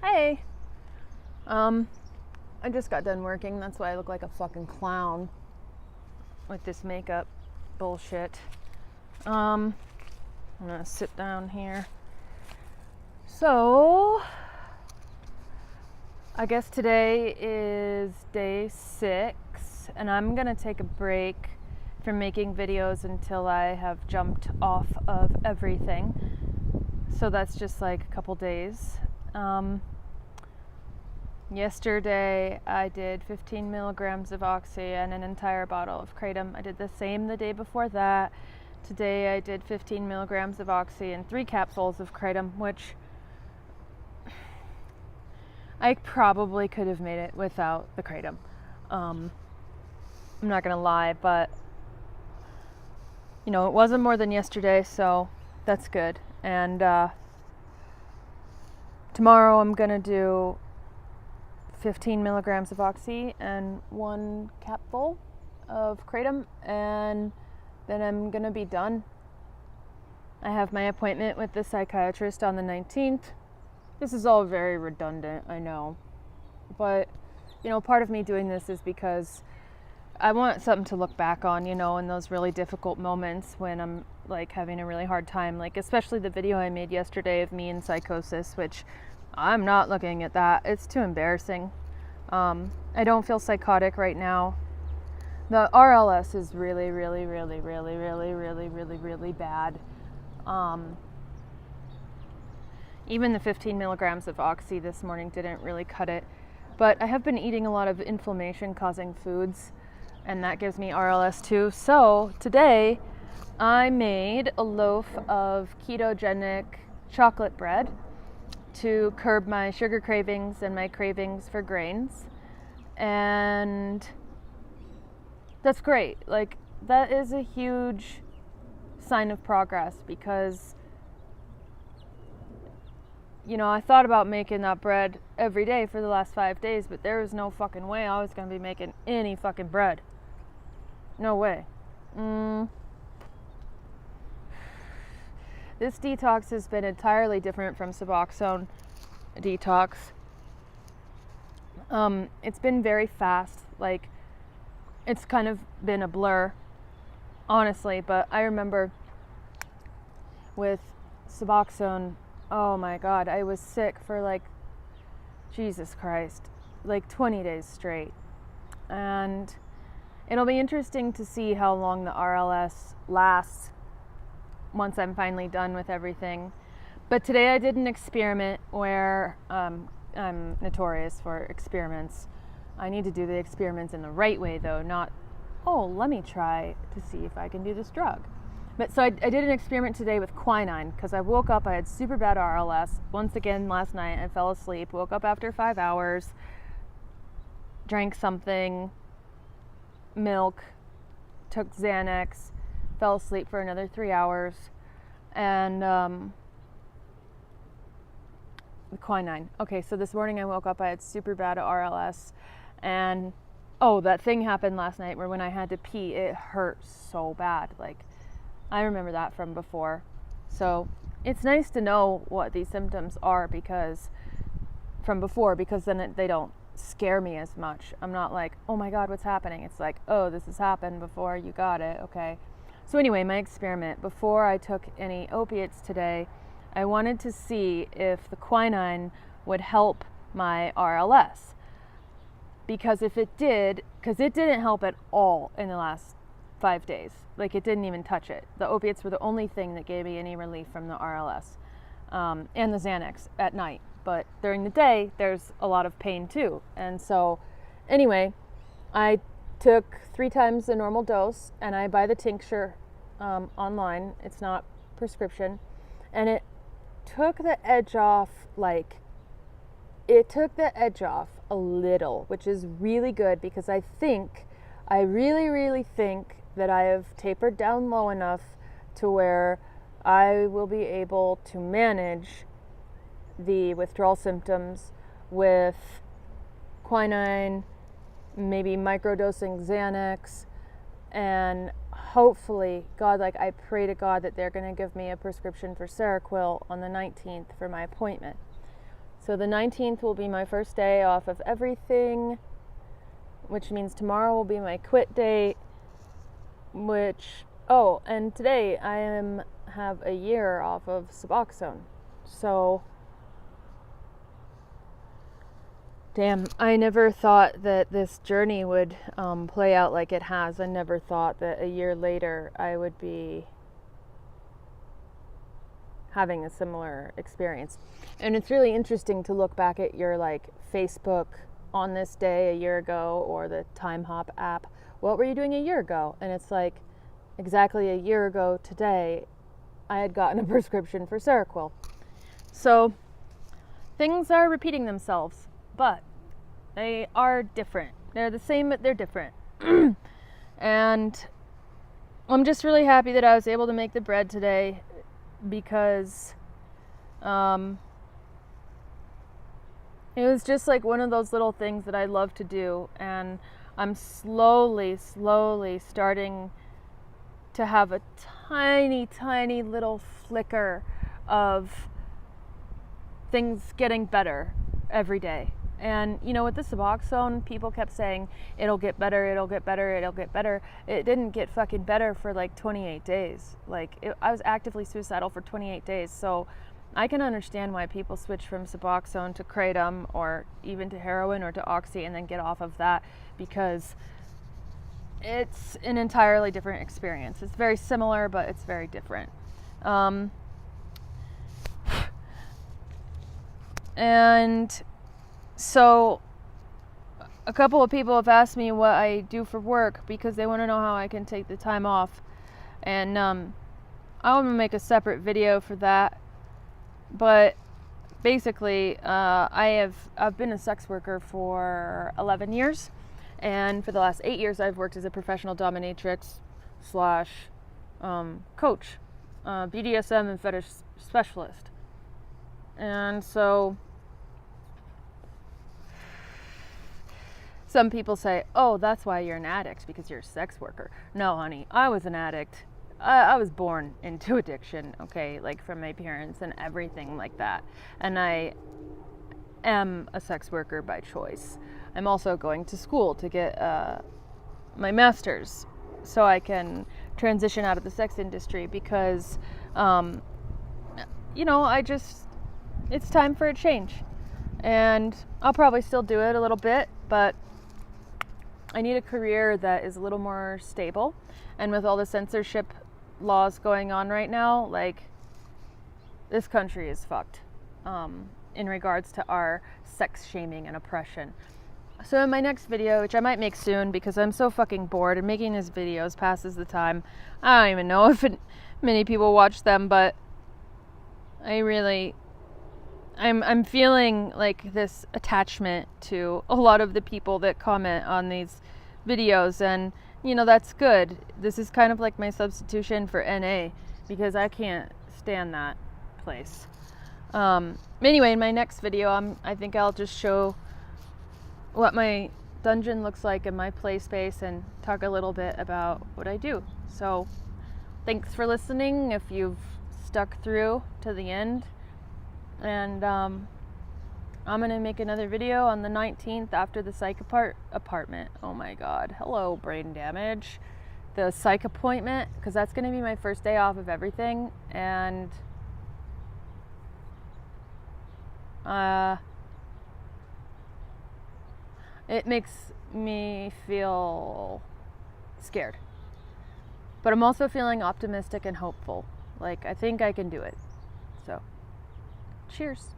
Hey, I just got done working. That's why I look like a fucking clown with this makeup bullshit. I'm gonna sit down here. So, I guess today is day 6, and I'm gonna take a break from making videos until I have jumped off of everything. So that's just like a couple days. Yesterday I did 15 milligrams of oxy and an entire bottle of kratom. I did the same the day before that. Today I did 15 milligrams of oxy and 3 capsules of kratom, which I probably could have made it without the kratom. I'm not gonna lie, but it wasn't more than yesterday, so that's good. And tomorrow I'm gonna do 15 milligrams of oxy and 1 capful of kratom, and then I'm gonna be done. I have my appointment with the psychiatrist on the 19th. This is all very redundant, I know, but part of me doing this is because I want something to look back on, in those really difficult moments when I'm like having a really hard time, like especially the video I made yesterday of me in psychosis, which I'm not looking at that. It's too embarrassing. I don't feel psychotic right now. The RLS is really, really, really, really, really, really, really, really bad. Even the 15 milligrams of oxy this morning didn't really cut it. But I have been eating a lot of inflammation-causing foods, and that gives me RLS too. So today I made a loaf of ketogenic chocolate bread to curb my sugar cravings and my cravings for grains. And that's great. Like, that is a huge sign of progress because, I thought about making that bread every day for the last 5 days, but there was no fucking way I was going to be making any fucking bread. No way. This detox has been entirely different from Suboxone detox. It's been very fast. Like, it's kind of been a blur, honestly. But I remember with Suboxone, oh my God, I was sick for like, Jesus Christ, like 20 days straight. And it'll be interesting to see how long the RLS lasts once I'm finally done with everything. But today I did an experiment where I'm notorious for experiments. I need to do the experiments in the right way though, not, let me try to see if I can do this drug. But so I did an experiment today with quinine because I woke up, I had super bad RLS. Once again last night I fell asleep, woke up after 5 hours, drank something, milk, took Xanax, fell asleep for another 3 hours, and quinine. Okay, so this morning I woke up, I had super bad RLS, and that thing happened last night where when I had to pee, it hurt so bad. Like, I remember that from before. So it's nice to know what these symptoms are because then they don't scare me as much. I'm not like, oh my God, what's happening? It's like, this has happened before, you got it, okay. So anyway, my experiment, before I took any opiates today, I wanted to see if the quinine would help my RLS. Because if it did, because it didn't help at all in the last 5 days. Like, it didn't even touch it. The opiates were the only thing that gave me any relief from the RLS. And the Xanax at night. But during the day, there's a lot of pain too. And so, anyway, I took 3 times the normal dose, and I buy the tincture online. It's not prescription. And it took the edge off, a little, which is really good because I really, really think that I have tapered down low enough to where I will be able to manage the withdrawal symptoms with quinine, maybe microdosing Xanax, and hopefully, I pray to God that they're going to give me a prescription for Seroquel on the 19th for my appointment. So the 19th will be my first day off of everything, which means tomorrow will be my quit date, and today I have a year off of Suboxone. So, damn, I never thought that this journey would play out like it has. I never thought that a year later I would be having a similar experience. And it's really interesting to look back at your like Facebook on this day a year ago, or the Time Hop app. What were you doing a year ago? And it's like exactly a year ago today I had gotten a prescription for Seroquel. So things are repeating themselves, but they are different. They're the same, but they're different. And I'm just really happy that I was able to make the bread today, because it was just like one of those little things that I love to do, and I'm slowly starting to have a tiny little flicker of things getting better every day. And you know, with the Suboxone, people kept saying it'll get better. It didn't get fucking better for like 28 days. I was actively suicidal for 28 days. So I can understand why people switch from Suboxone to Kratom, or even to heroin or to oxy, and then get off of that, because it's an entirely different experience. It's very similar, but it's very different. And so a couple of people have asked me what I do for work, because they want to know how I can take the time off. And I'm going to make a separate video for that. But basically, I've been a sex worker for 11 years. And for the last 8 years, I've worked as a professional dominatrix / coach, BDSM and fetish specialist. And so some people say, oh, that's why you're an addict, because you're a sex worker. No, honey, I was an addict. I was born into addiction, okay, like from my parents and everything like that. And I am a sex worker by choice. I'm also going to school to get my master's so I can transition out of the sex industry, because, it's time for a change. And I'll probably still do it a little bit, but I need a career that is a little more stable. And with all the censorship laws going on right now, like, this country is fucked in regards to our sex shaming and oppression. So in my next video, which I might make soon because I'm so fucking bored, and making these videos passes the time. I don't even know if many people watch them, but I'm feeling like this attachment to a lot of the people that comment on these videos, and that's good. This is kind of like my substitution for NA, because I can't stand that place. Anyway, in my next video, I think I'll just show what my dungeon looks like in my play space, and talk a little bit about what I do. So thanks for listening if you've stuck through to the end. And I'm going to make another video on the 19th after the psych apartment. Oh my god. Hello, brain damage. The psych appointment, because that's going to be my first day off of everything. And it makes me feel scared. But I'm also feeling optimistic and hopeful. Like, I think I can do it. So, cheers.